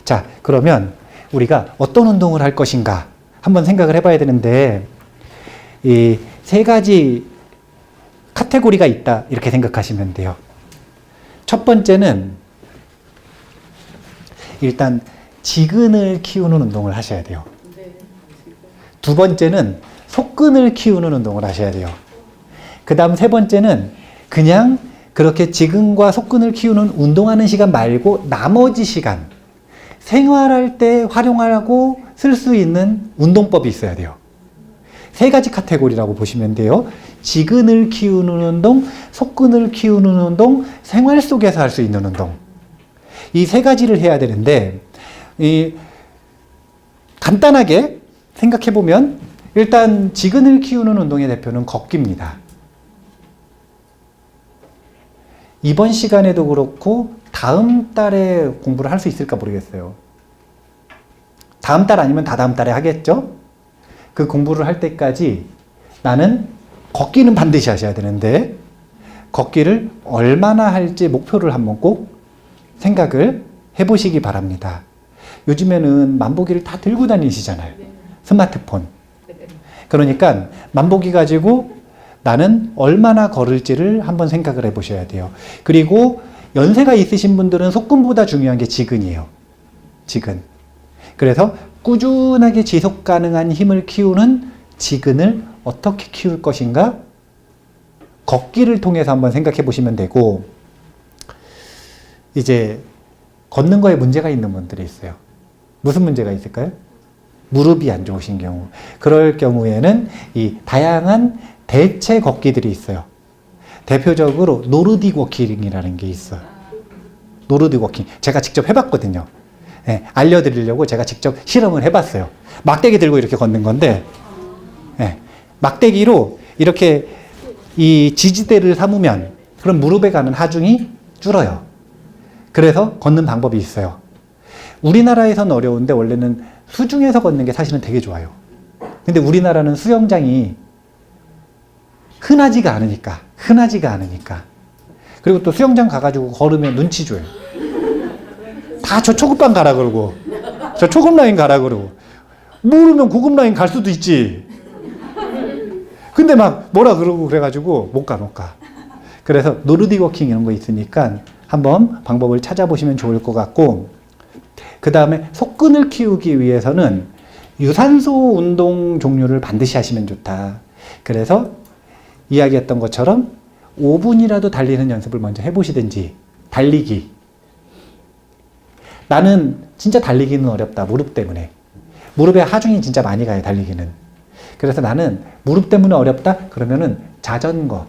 자, 그러면 우리가 어떤 운동을 할 것인가 한번 생각을 해봐야 되는데, 이 세 가지 카테고리가 있다 이렇게 생각하시면 돼요. 첫 번째는 일단 지근을 키우는 운동을 하셔야 돼요. 두 번째는 속근을 키우는 운동을 하셔야 돼요. 그 다음 세 번째는 그냥 그렇게 지근과 속근을 키우는 운동하는 시간 말고 나머지 시간, 생활할 때 활용하고 쓸 수 있는 운동법이 있어야 돼요. 세 가지 카테고리라고 보시면 돼요. 지근을 키우는 운동, 속근을 키우는 운동, 생활 속에서 할 수 있는 운동. 이 세 가지를 해야 되는데, 간단하게 생각해보면 일단 지근을 키우는 운동의 대표는 걷기입니다. 이번 시간에도 그렇고 다음 달에 공부를 할 수 있을까 모르겠어요. 다음 달 아니면 다다음 달에 하겠죠? 그 공부를 할 때까지 나는 걷기는 반드시 하셔야 되는데, 걷기를 얼마나 할지 목표를 한번 꼭 생각을 해보시기 바랍니다. 요즘에는 만보기를 다 들고 다니시잖아요. 스마트폰. 그러니까 만보기 가지고 나는 얼마나 걸을지를 한번 생각을 해보셔야 돼요. 그리고 연세가 있으신 분들은 속근보다 중요한 게 지근이에요. 지근. 그래서 꾸준하게 지속 가능한 힘을 키우는 지근을 어떻게 키울 것인가? 걷기를 통해서 한번 생각해 보시면 되고, 이제 걷는 거에 문제가 있는 분들이 있어요. 무슨 문제가 있을까요? 무릎이 안 좋으신 경우. 그럴 경우에는 이 다양한 대체 걷기들이 있어요. 대표적으로 노르딕 워킹이라는 게 있어요. 노르딕 워킹. 제가 직접 해봤거든요. 네, 알려드리려고 제가 직접 실험을 해봤어요. 막대기 들고 이렇게 걷는 건데, 네, 막대기로 이렇게 이 지지대를 삼으면 그럼 무릎에 가는 하중이 줄어요. 그래서 걷는 방법이 있어요. 우리나라에서는 어려운데 원래는 수중에서 걷는 게 사실은 되게 좋아요. 근데 우리나라는 수영장이 흔하지가 않으니까. 그리고 또 수영장 가가지고 걸으면 눈치 줘요. 다 저 초급반 가라 그러고, 저 초급 라인 가라 그러고, 모르면 고급 라인 갈 수도 있지. 근데 막 뭐라 그러고 그래가지고 못 가. 그래서 노르딕 워킹 이런 거 있으니까 한번 방법을 찾아보시면 좋을 것 같고, 그 다음에 속근을 키우기 위해서는 유산소 운동 종류를 반드시 하시면 좋다. 그래서 이야기했던 것처럼 5분이라도 달리는 연습을 먼저 해보시든지, 달리기. 나는 진짜 달리기는 어렵다. 무릎 때문에. 무릎에 하중이 진짜 많이 가요, 달리기는. 그래서 나는 무릎 때문에 어렵다? 그러면은 자전거.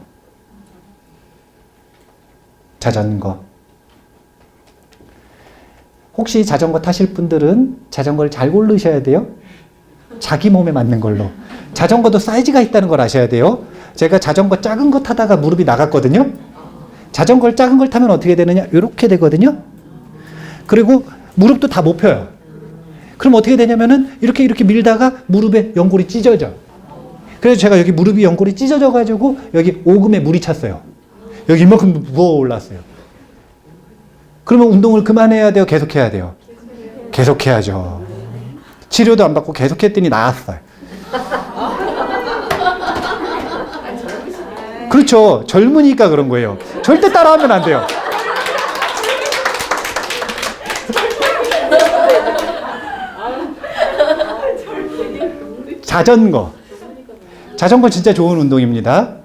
혹시 자전거 타실 분들은 자전거를 잘 고르셔야 돼요. 자기 몸에 맞는 걸로. 자전거도 사이즈가 있다는 걸 아셔야 돼요. 제가 자전거 작은 거 타다가 무릎이 나갔거든요. 자전거를 작은 걸 타면 어떻게 되느냐? 이렇게 되거든요. 그리고 무릎도 다 못 펴요. 그럼 어떻게 되냐면은 이렇게 밀다가 무릎에 연골이 찢어져. 그래서 제가 여기 무릎이 연골이 찢어져 가지고 여기 오금에 물이 찼어요. 여기 이만큼 부어 올랐어요. 그러면 운동을 그만해야 돼요? 계속해야 돼요? 계속해야죠. 치료도 안 받고 계속했더니 나았어요. 그렇죠. 젊으니까 그런 거예요. 절대 따라하면 안 돼요. 자전거 진짜 좋은 운동입니다.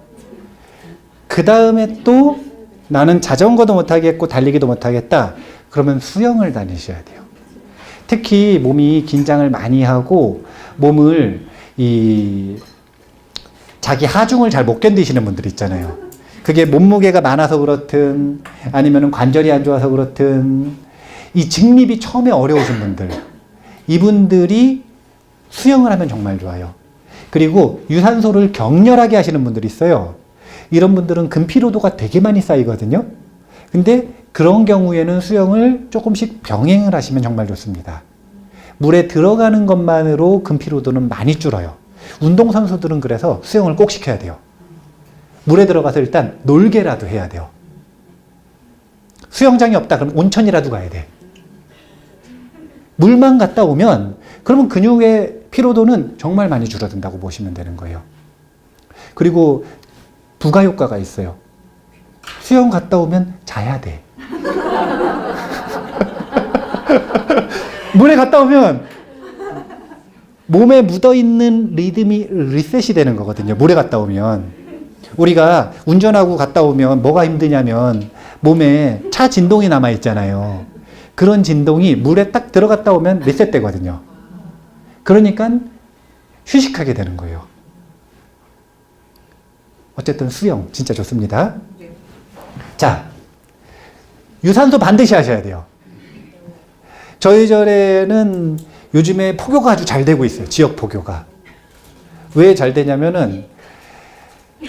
그 다음에 또 나는 자전거도 못하겠고 달리기도 못하겠다. 그러면 수영을 다니셔야 돼요. 특히 몸이 긴장을 많이 하고 몸을 자기 하중을 잘 못 견디시는 분들 있잖아요. 그게 몸무게가 많아서 그렇든 아니면 관절이 안 좋아서 그렇든 이 직립이 처음에 어려우신 분들, 이분들이 수영을 하면 정말 좋아요. 그리고 유산소를 격렬하게 하시는 분들이 있어요. 이런 분들은 근피로도가 되게 많이 쌓이거든요. 근데 그런 경우에는 수영을 조금씩 병행을 하시면 정말 좋습니다. 물에 들어가는 것만으로 근피로도는 많이 줄어요. 운동선수들은 그래서 수영을 꼭 시켜야 돼요. 물에 들어가서 일단 놀게라도 해야 돼요. 수영장이 없다 그러면 온천이라도 가야 돼. 물만 갔다 오면 그러면 근육의 피로도는 정말 많이 줄어든다고 보시면 되는 거예요. 그리고 부가 효과가 있어요. 수영 갔다 오면 자야 돼. 물에 갔다 오면 몸에 묻어있는 리듬이 리셋이 되는 거거든요. 물에 갔다 오면. 우리가 운전하고 갔다 오면 뭐가 힘드냐면 몸에 차 진동이 남아있잖아요. 그런 진동이 물에 딱 들어갔다 오면 리셋되거든요. 그러니까 휴식하게 되는 거예요. 어쨌든 수영 진짜 좋습니다. 자, 유산소 반드시 하셔야 돼요. 저희 절에는 요즘에 포교가 아주 잘 되고 있어요. 지역 포교가. 왜 잘 되냐면은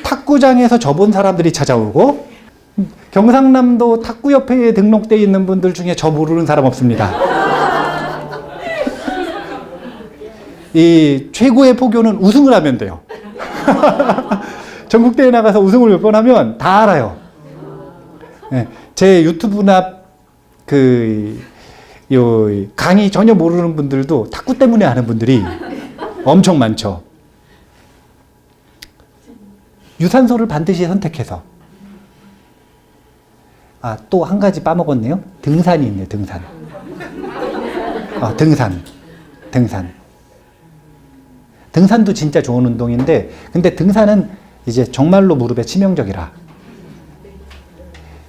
탁구장에서 접은 사람들이 찾아오고 경상남도 탁구협회에 등록되어 있는 분들 중에 저 모르는 사람 없습니다. 이 최고의 포교는 우승을 하면 돼요. 전국대회 나가서 우승을 몇 번 하면 다 알아요. 네, 제 유튜브나 강의 전혀 모르는 분들도 탁구 때문에 아는 분들이 엄청 많죠. 유산소를 반드시 선택해서. 아, 또 한 가지 빠먹었네요. 등산이 있네요, 등산. 등산. 등산도 진짜 좋은 운동인데, 근데 등산은 이제 정말로 무릎에 치명적이라.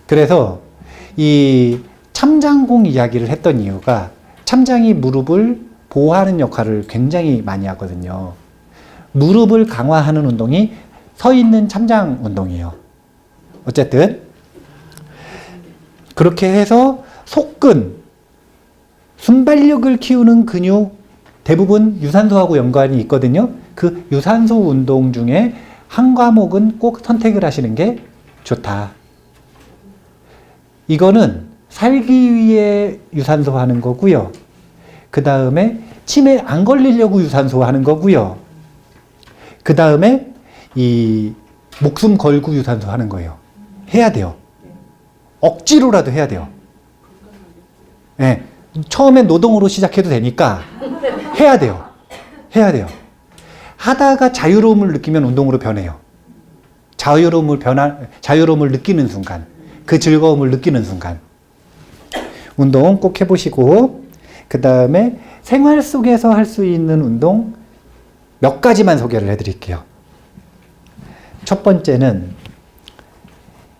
그래서 이 참장공 이야기를 했던 이유가 참장이 무릎을 보호하는 역할을 굉장히 많이 하거든요. 무릎을 강화하는 운동이 서 있는 참장 운동이에요. 어쨌든 그렇게 해서 속근, 순발력을 키우는 근육 대부분 유산소하고 연관이 있거든요. 그 유산소 운동 중에 한 과목은 꼭 선택을 하시는 게 좋다. 이거는 살기 위해 유산소 하는 거고요. 그 다음에 치매 안 걸리려고 유산소 하는 거고요. 그 다음에 이 목숨 걸고 유산소 하는 거예요. 해야 돼요. 억지로라도 해야 돼요. 네. 처음엔 노동으로 시작해도 되니까 해야 돼요. 해야 돼요. 하다가 자유로움을 느끼면 운동으로 변해요. 자유로움을 느끼는 순간, 그 즐거움을 느끼는 순간. 운동 꼭 해보시고, 그 다음에 생활 속에서 할 수 있는 운동 몇 가지만 소개를 해드릴게요. 첫 번째는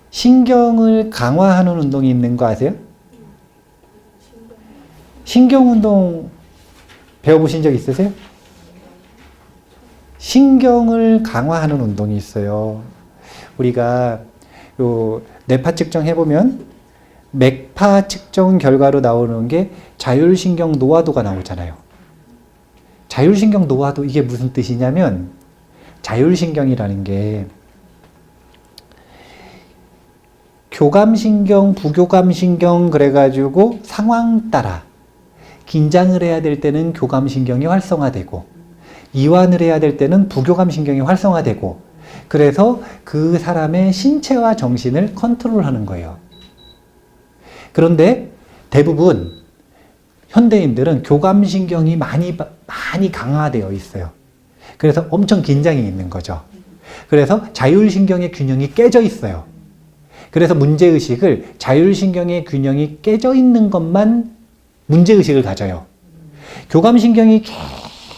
신경을 강화하는 운동이 있는 거 아세요? 신경 운동 배워보신 적 있으세요? 신경을 강화하는 운동이 있어요. 우리가 요 뇌파 측정 해보면 맥파 측정 결과로 나오는 게 자율신경 노화도가 나오잖아요. 자율신경 노화도 이게 무슨 뜻이냐면 자율신경이라는 게 교감신경, 부교감신경 그래가지고 상황 따라 긴장을 해야 될 때는 교감신경이 활성화되고 이완을 해야 될 때는 부교감신경이 활성화되고 그래서 그 사람의 신체와 정신을 컨트롤하는 거예요. 그런데 대부분 현대인들은 교감신경이 많이 강화되어 있어요. 그래서 엄청 긴장이 있는 거죠. 그래서 자율신경의 균형이 깨져 있어요. 그래서 문제의식을 자율신경의 균형이 깨져 있는 것만 문제의식을 가져요. 교감신경이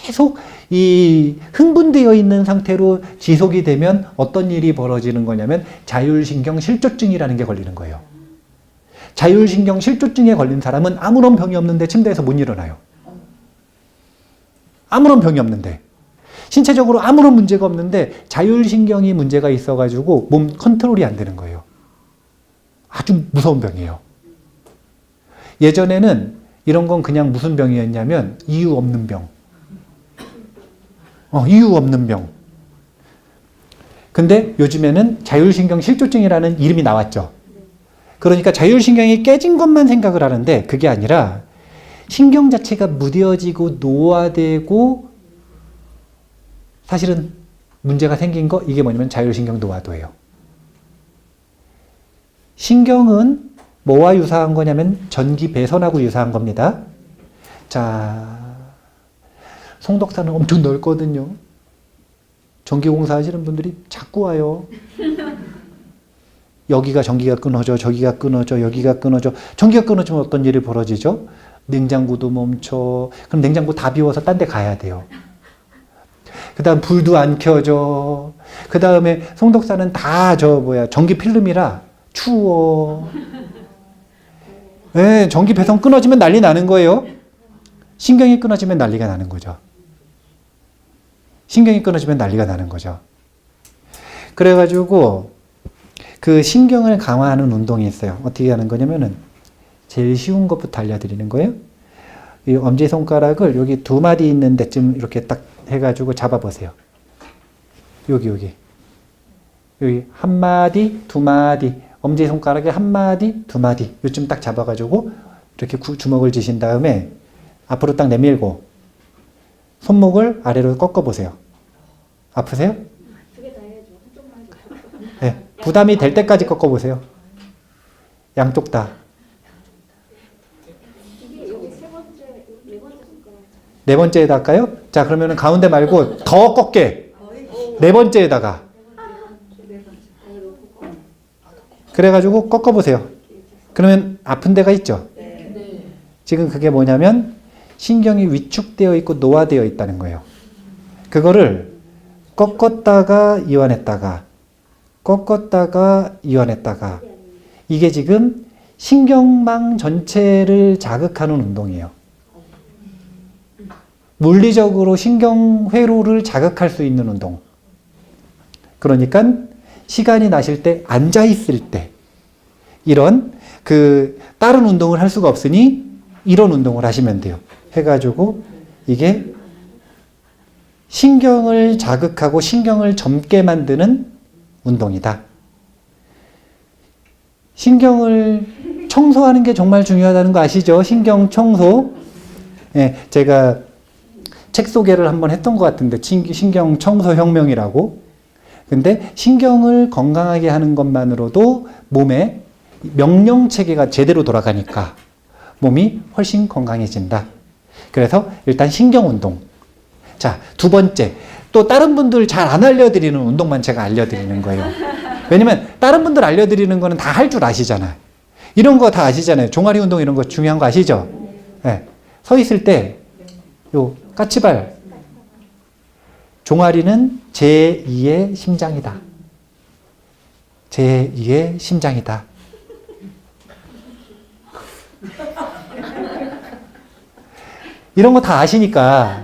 계속 이 흥분되어 있는 상태로 지속이 되면 어떤 일이 벌어지는 거냐면 자율신경 실조증이라는 게 걸리는 거예요. 자율신경 실조증에 걸린 사람은 아무런 병이 없는데 침대에서 못 일어나요. 아무런 병이 없는데. 신체적으로 아무런 문제가 없는데 자율신경이 문제가 있어가지고 몸 컨트롤이 안 되는 거예요. 아주 무서운 병이에요. 예전에는 이런 건 그냥 무슨 병이었냐면 이유 없는 병. 이유 없는 병. 근데 요즘에는 자율신경 실조증이라는 이름이 나왔죠. 그러니까 자율신경이 깨진 것만 생각을 하는데 그게 아니라 신경 자체가 무뎌지고 노화되고 사실은 문제가 생긴 거 이게 뭐냐면 자율신경 노화도예요. 신경은 뭐와 유사한 거냐면 전기 배선하고 유사한 겁니다. 자, 송덕사는 엄청 넓거든요. 전기공사 하시는 분들이 자꾸 와요. 여기가 전기가 끊어져, 저기가 끊어져, 여기가 끊어져. 전기가 끊어지면 어떤 일이 벌어지죠? 냉장고도 멈춰. 그럼 냉장고 다 비워서 딴 데 가야 돼요. 그 다음 불도 안 켜져. 그 다음에 송덕사는 다 전기 필름이라 추워. 네, 전기 배선 끊어지면 난리 나는 거예요. 신경이 끊어지면 난리가 나는 거죠. 신경이 끊어지면 난리가 나는 거죠. 그래가지고 그 신경을 강화하는 운동이 있어요. 어떻게 하는 거냐면은 제일 쉬운 것부터 알려드리는 거예요. 이 엄지손가락을 여기 두 마디 있는 데쯤 이렇게 딱 해가지고 잡아보세요. 여기 한 마디, 두 마디, 엄지손가락에 한 마디, 두 마디 요쯤 딱 잡아가지고 이렇게 주먹을 쥐신 다음에 앞으로 딱 내밀고 손목을 아래로 꺾어보세요. 아프세요? 네, 부담이 될 때까지 꺾어보세요. 양쪽 다. 네 번째에다 할까요? 자, 그러면 가운데 말고 더 꺾게. 네 번째에다가. 그래가지고 꺾어보세요. 그러면 아픈 데가 있죠? 지금 그게 뭐냐면 신경이 위축되어 있고 노화되어 있다는 거예요. 그거를 꺾었다가 이완했다가 꺾었다가 이완했다가 이게 지금 신경망 전체를 자극하는 운동이에요. 물리적으로 신경회로를 자극할 수 있는 운동. 그러니까 시간이 나실 때, 앉아있을 때 이런 다른 운동을 할 수가 없으니 이런 운동을 하시면 돼요. 해가지고 이게 신경을 자극하고 신경을 젊게 만드는 운동이다. 신경을 청소하는 게 정말 중요하다는 거 아시죠? 신경 청소. 예, 제가 책 소개를 한번 했던 것 같은데 신경 청소 혁명이라고. 근데 신경을 건강하게 하는 것만으로도 몸에 명령 체계가 제대로 돌아가니까 몸이 훨씬 건강해진다. 그래서 일단 신경 운동. 자, 두 번째. 또 다른 분들 잘 안 알려드리는 운동만 제가 알려드리는 거예요. 왜냐면 다른 분들 알려드리는 거는 다 할 줄 아시잖아요. 이런 거 다 아시잖아요. 종아리 운동 이런 거 중요한 거 아시죠? 네. 서 있을 때 요 까치발. 종아리는 제2의 심장이다. 제2의 심장이다. 이런 거 다 아시니까,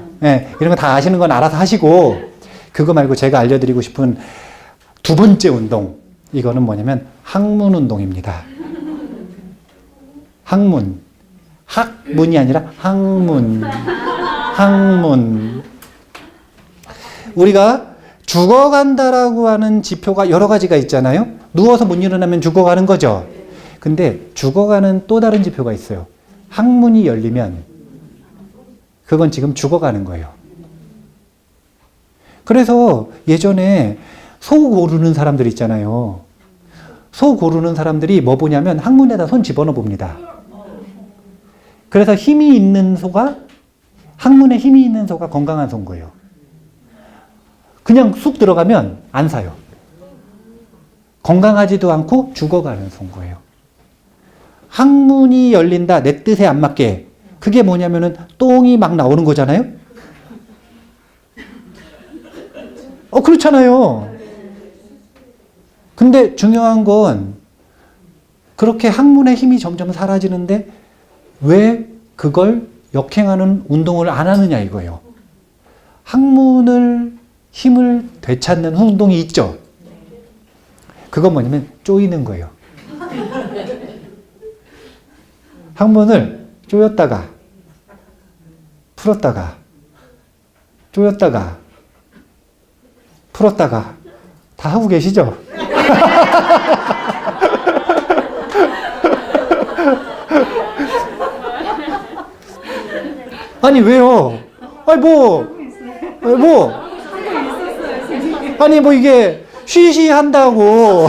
이런 거 다 아시는 건 알아서 하시고, 그거 말고 제가 알려드리고 싶은 두 번째 운동, 이거는 뭐냐면 항문 운동입니다. 항문. 학문이 아니라 항문. 항문. 우리가 죽어간다라고 하는 지표가 여러 가지가 있잖아요. 누워서 못 일어나면 죽어가는 거죠. 근데 죽어가는 또 다른 지표가 있어요. 항문이 열리면 그건 지금 죽어가는 거예요. 그래서 예전에 소 고르는 사람들 있잖아요. 소 고르는 사람들이 뭐 보냐면 항문에다 손 집어넣어 봅니다. 그래서 힘이 있는 소가, 항문에 힘이 있는 소가 건강한 소인 거예요. 그냥 쑥 들어가면 안 사요. 건강하지도 않고 죽어가는 소인 거예요. 항문이 열린다, 내 뜻에 안 맞게. 그게 뭐냐면은 똥이 막 나오는 거잖아요. 그렇잖아요. 근데 중요한 건 그렇게 항문의 힘이 점점 사라지는데 왜 그걸 역행하는 운동을 안 하느냐 이거예요. 항문을 힘을 되찾는 운동이 있죠. 그건 뭐냐면 조이는 거예요. 항문을 조였다가 풀었다가 조였다가 풀었다가 다 하고 계시죠? 아니 왜요? 아니 뭐 이게 쉬쉬한다고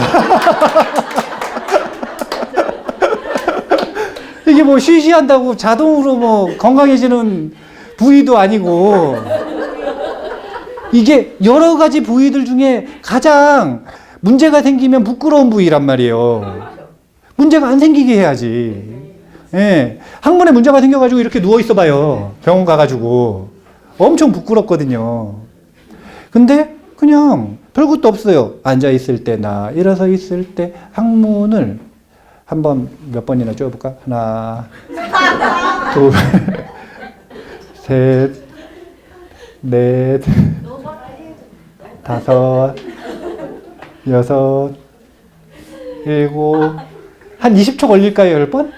이게 뭐 쉬쉬한다고 자동으로 뭐 건강해지는 부위도 아니고, 이게 여러 가지 부위들 중에 가장 문제가 생기면 부끄러운 부위란 말이에요. 문제가 안 생기게 해야지. 예. 항문에 문제가 생겨가지고 이렇게 누워있어 봐요. 병원 가가지고. 엄청 부끄럽거든요. 근데 그냥 별것도 없어요. 앉아있을 때나 일어서 있을 때 항문을 한번 몇 번이나 쪼여볼까? 하나, 둘, 셋, 넷, 다섯, 여섯, 일곱, 한 20초 걸릴까요? 10번?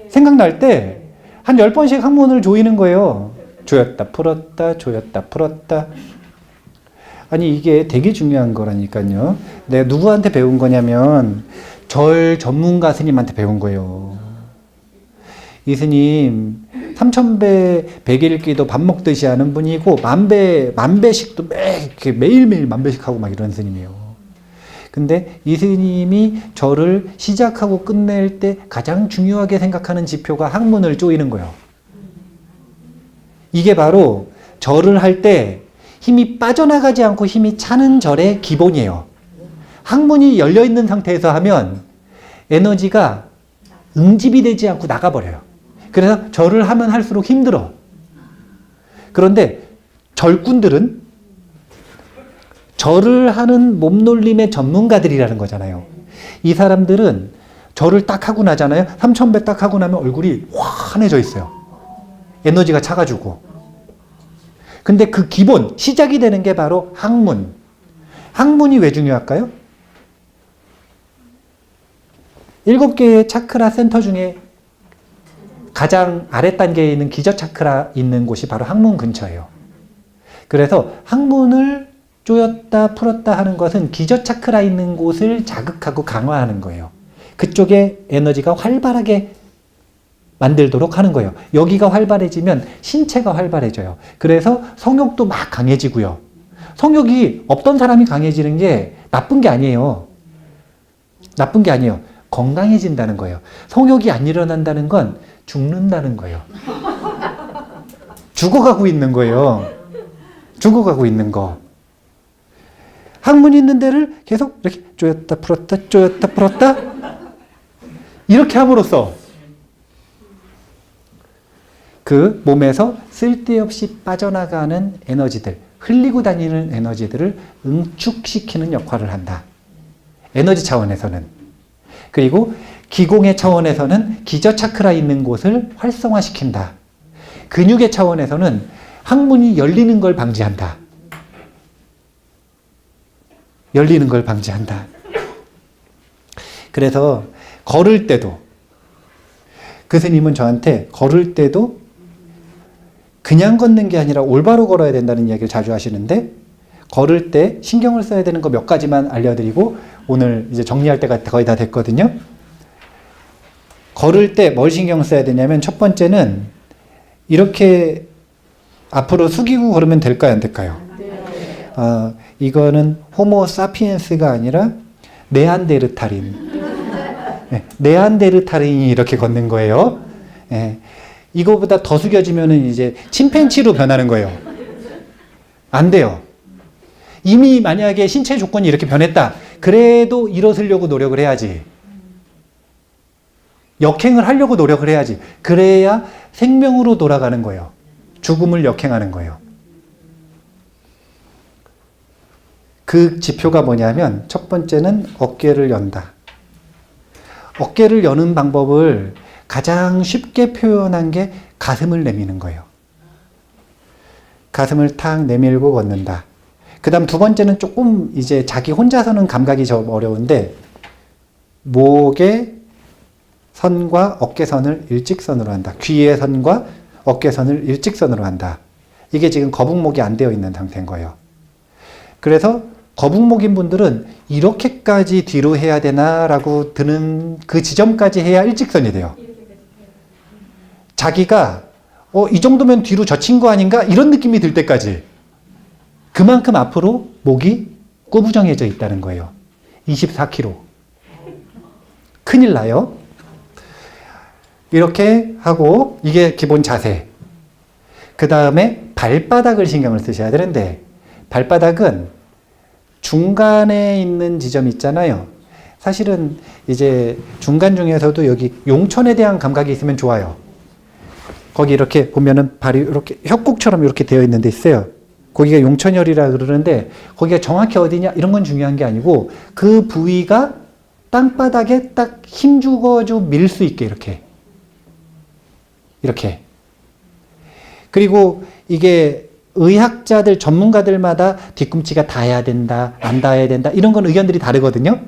생각날 때 한 10번씩 항문을 조이는 거예요. 조였다 풀었다 조였다 풀었다. 아니 이게 되게 중요한 거라니까요. 내가 누구한테 배운 거냐면 절 전문가 스님한테 배운 거예요. 이 스님 3000배 백일기도 밥 먹듯이 하는 분이고 만배씩도 매일매일 만배씩 하고 막 이런 스님이에요. 근데 이 스님이 절을 시작하고 끝낼 때 가장 중요하게 생각하는 지표가 항문을 조이는 거예요. 이게 바로 절을 할 때 힘이 빠져나가지 않고 힘이 차는 절의 기본이에요. 항문이 열려있는 상태에서 하면 에너지가 응집이 되지 않고 나가버려요. 그래서 절을 하면 할수록 힘들어. 그런데 절꾼들은 절을 하는 몸놀림의 전문가들이라는 거잖아요. 이 사람들은 절을 딱 하고 나잖아요. 3000배 딱 하고 나면 얼굴이 환해져 있어요. 에너지가 차가지고. 근데 그 기본, 시작이 되는 게 바로 항문. 항문이 왜 중요할까요? 7개의 차크라 센터 중에 가장 아랫단계에 있는 기저차크라 있는 곳이 바로 항문 근처예요. 그래서 항문을 조였다 풀었다 하는 것은 기저차크라 있는 곳을 자극하고 강화하는 거예요. 그쪽에 에너지가 활발하게 만들도록 하는 거예요. 여기가 활발해지면 신체가 활발해져요. 그래서 성욕도 막 강해지고요. 성욕이 없던 사람이 강해지는 게 나쁜 게 아니에요. 나쁜 게 아니에요. 건강해진다는 거예요. 성욕이 안 일어난다는 건 죽는다는 거예요. 죽어가고 있는 거예요. 죽어가고 있는 거. 항문이 있는 데를 계속 이렇게 조였다 풀었다 이렇게 함으로써 그 몸에서 쓸데없이 빠져나가는 에너지들, 흘리고 다니는 에너지들을 응축시키는 역할을 한다. 에너지 차원에서는. 그리고 기공의 차원에서는 기저차크라 있는 곳을 활성화시킨다. 근육의 차원에서는 항문이 열리는 걸 방지한다. 열리는 걸 방지한다. 그래서 걸을 때도 그 스님은 저한테 걸을 때도 그냥 걷는 게 아니라 올바로 걸어야 된다는 이야기를 자주 하시는데, 걸을 때 신경을 써야 되는 거 몇 가지만 알려드리고 오늘 이제 정리할 때가 거의 다 됐거든요. 걸을 때 뭘 신경 써야 되냐면, 첫 번째는 이렇게 앞으로 숙이고 걸으면 될까요, 안 될까요? 이거는 호모 사피엔스가 아니라 네안데르탈인. 네, 네안데르탈인이 이렇게 걷는 거예요. 네, 이거보다 더 숙여지면은 이제 침팬치로 변하는 거예요. 안 돼요. 이미 만약에 신체 조건이 이렇게 변했다. 그래도 일어서려고 노력을 해야지. 역행을 하려고 노력을 해야지. 그래야 생명으로 돌아가는 거예요. 죽음을 역행하는 거예요. 그 지표가 뭐냐면, 첫 번째는 어깨를 연다. 어깨를 여는 방법을 가장 쉽게 표현한 게 가슴을 내미는 거예요. 가슴을 탁 내밀고 걷는다. 그 다음 두 번째는 조금 이제 자기 혼자서는 감각이 좀 어려운데, 목의 선과 어깨선을 일직선으로 한다. 귀의 선과 어깨선을 일직선으로 한다. 이게 지금 거북목이 안 되어 있는 상태인 거예요. 그래서 거북목인 분들은 이렇게까지 뒤로 해야 되나라고 드는 그 지점까지 해야 일직선이 돼요. 자기가 이 정도면 뒤로 젖힌 거 아닌가? 이런 느낌이 들 때까지. 그만큼 앞으로 목이 꾸부정해져 있다는 거예요. 24kg. 큰일 나요. 이렇게 하고 이게 기본 자세. 그 다음에 발바닥을 신경을 쓰셔야 되는데 발바닥은 중간에 있는 지점 있잖아요. 사실은 이제 중간 중에서도 여기 용천에 대한 감각이 있으면 좋아요. 거기 이렇게 보면은 발이 이렇게 협곡처럼 이렇게 되어 있는 데 있어요. 거기가 용천혈이라 그러는데 거기가 정확히 어디냐 이런 건 중요한 게 아니고 그 부위가 땅바닥에 딱 힘주어줘 밀 수 있게 이렇게 그리고 이게 의학자들 전문가들마다 뒤꿈치가 닿아야 된다 안 닿아야 된다 이런 건 의견들이 다르거든요.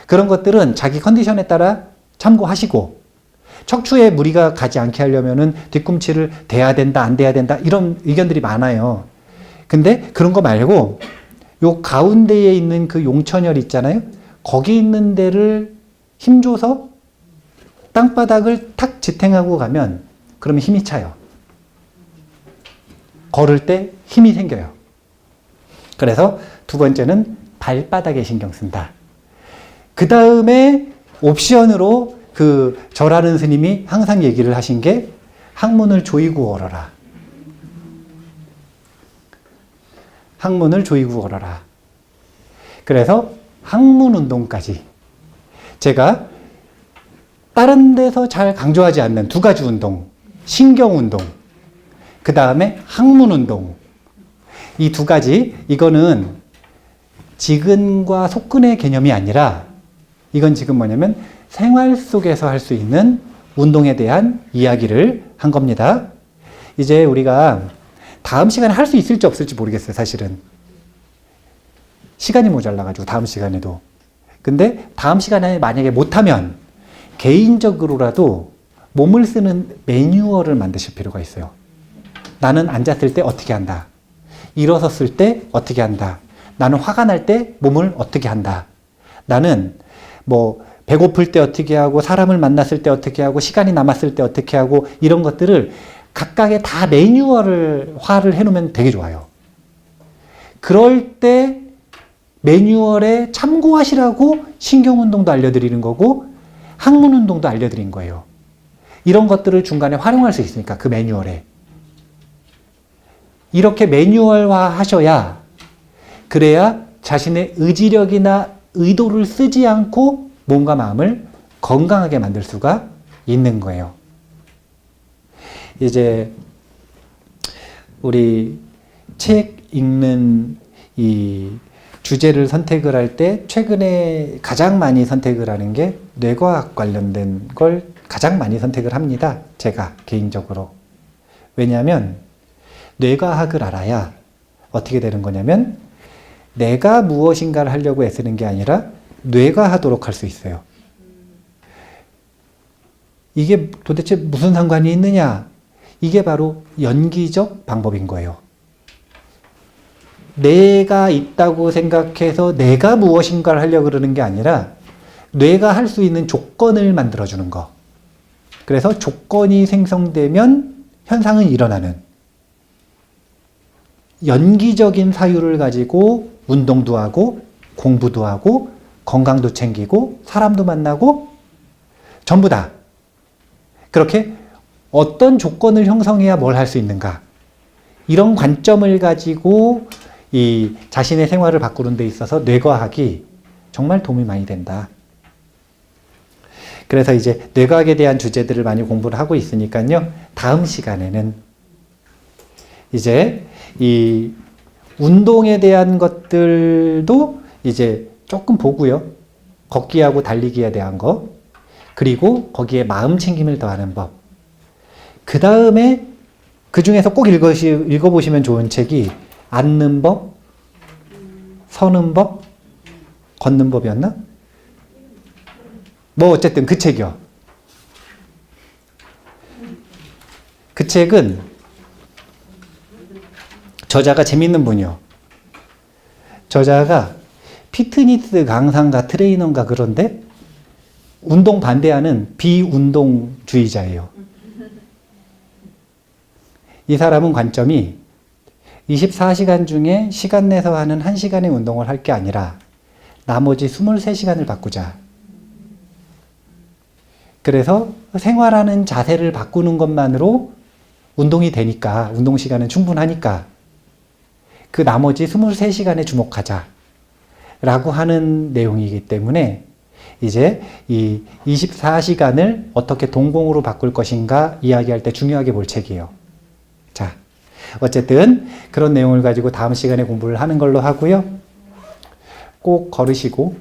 그런 것들은 자기 컨디션에 따라 참고하시고 척추에 무리가 가지 않게 하려면은 뒤꿈치를 대야 된다 안 대야 된다 이런 의견들이 많아요. 근데 그런 거 말고 요 가운데에 있는 그 용천혈 있잖아요. 거기 있는 데를 힘줘서 땅바닥을 탁 지탱하고 가면 그러면 힘이 차요. 걸을 때 힘이 생겨요. 그래서 두 번째는 발바닥에 신경 쓴다. 그 다음에 옵션으로 그 절하는 스님이 항상 얘기를 하신 게 항문을 조이고 걸어라. 항문을 조이고 걸어라. 그래서 항문 운동까지 제가 다른 데서 잘 강조하지 않는 두 가지 운동, 신경 운동, 그 다음에 항문 운동. 이 두 가지, 이거는 지근과 속근의 개념이 아니라 이건 지금 뭐냐면 생활 속에서 할 수 있는 운동에 대한 이야기를 한 겁니다. 이제 우리가 다음 시간에 할 수 있을지 없을지 모르겠어요, 사실은. 시간이 모자라가지고, 다음 시간에도. 근데 다음 시간에 만약에 못하면 개인적으로라도 몸을 쓰는 매뉴얼을 만드실 필요가 있어요. 나는 앉았을 때 어떻게 한다. 일어섰을 때 어떻게 한다. 나는 화가 날 때 몸을 어떻게 한다. 나는 뭐 배고플 때 어떻게 하고 사람을 만났을 때 어떻게 하고 시간이 남았을 때 어떻게 하고 이런 것들을 각각의 다 매뉴얼화를 해놓으면 되게 좋아요. 그럴 때 매뉴얼에 참고하시라고 신경운동도 알려드리는 거고 항문운동도 알려드린 거예요. 이런 것들을 중간에 활용할 수 있으니까 그 매뉴얼에. 이렇게 매뉴얼화 하셔야 그래야 자신의 의지력이나 의도를 쓰지 않고 몸과 마음을 건강하게 만들 수가 있는 거예요. 이제 우리 책 읽는 이 주제를 선택을 할 때 최근에 가장 많이 선택을 하는 게 뇌과학 관련된 걸 가장 많이 선택을 합니다. 제가 개인적으로. 왜냐하면 뇌과학을 알아야 어떻게 되는 거냐면 내가 무엇인가를 하려고 애쓰는 게 아니라 뇌가 하도록 할 수 있어요. 이게 도대체 무슨 상관이 있느냐? 이게 바로 연기적 방법인 거예요. 내가 있다고 생각해서 내가 무엇인가를 하려고 그러는 게 아니라 뇌가 할 수 있는 조건을 만들어주는 거. 그래서 조건이 생성되면 현상은 일어나는 연기적인 사유를 가지고 운동도 하고 공부도 하고 건강도 챙기고 사람도 만나고 전부 다 그렇게 어떤 조건을 형성해야 뭘 할 수 있는가 이런 관점을 가지고 이 자신의 생활을 바꾸는 데 있어서 뇌과학이 정말 도움이 많이 된다. 그래서 이제 뇌과학에 대한 주제들을 많이 공부를 하고 있으니까요. 다음 시간에는 이제 이 운동에 대한 것들도 이제 조금 보고요. 걷기하고 달리기에 대한 거. 그리고 거기에 마음 챙김을 더하는 법. 그 다음에 그 중에서 꼭 읽어보시면 좋은 책이 앉는 법, 서는 법, 걷는 법이었나? 뭐 어쨌든 그 책이요. 그 책은 저자가 재밌는 분이요. 저자가 피트니스 강사인가 트레이너인가 그런데 운동 반대하는 비운동주의자예요. 이 사람은 관점이 24시간 중에 시간 내서 하는 1시간의 운동을 할 게 아니라 나머지 23시간을 바꾸자. 그래서 생활하는 자세를 바꾸는 것만으로 운동이 되니까, 운동 시간은 충분하니까 그 나머지 23시간에 주목하자 라고 하는 내용이기 때문에 이제 이 24시간을 어떻게 동공으로 바꿀 것인가 이야기할 때 중요하게 볼 책이에요. 자, 어쨌든 그런 내용을 가지고 다음 시간에 공부를 하는 걸로 하고요. 꼭 걸으시고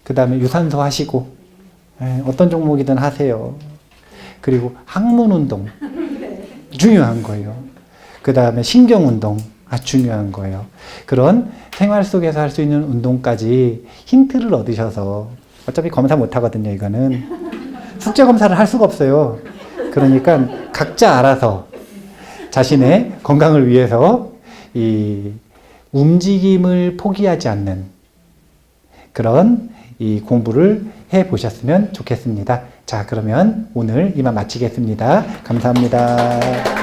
그 다음에 유산소 하시고 어떤 종목이든 하세요. 그리고 항문 운동 중요한 거예요. 그 다음에 신경 운동 중요한 거예요. 그런 생활 속에서 할 수 있는 운동까지 힌트를 얻으셔서, 어차피 검사 못 하거든요, 이거는. 숙제 검사를 할 수가 없어요. 그러니까 각자 알아서 자신의 건강을 위해서 이 움직임을 포기하지 않는 그런 이 공부를 해 보셨으면 좋겠습니다. 자, 그러면 오늘 이만 마치겠습니다. 감사합니다.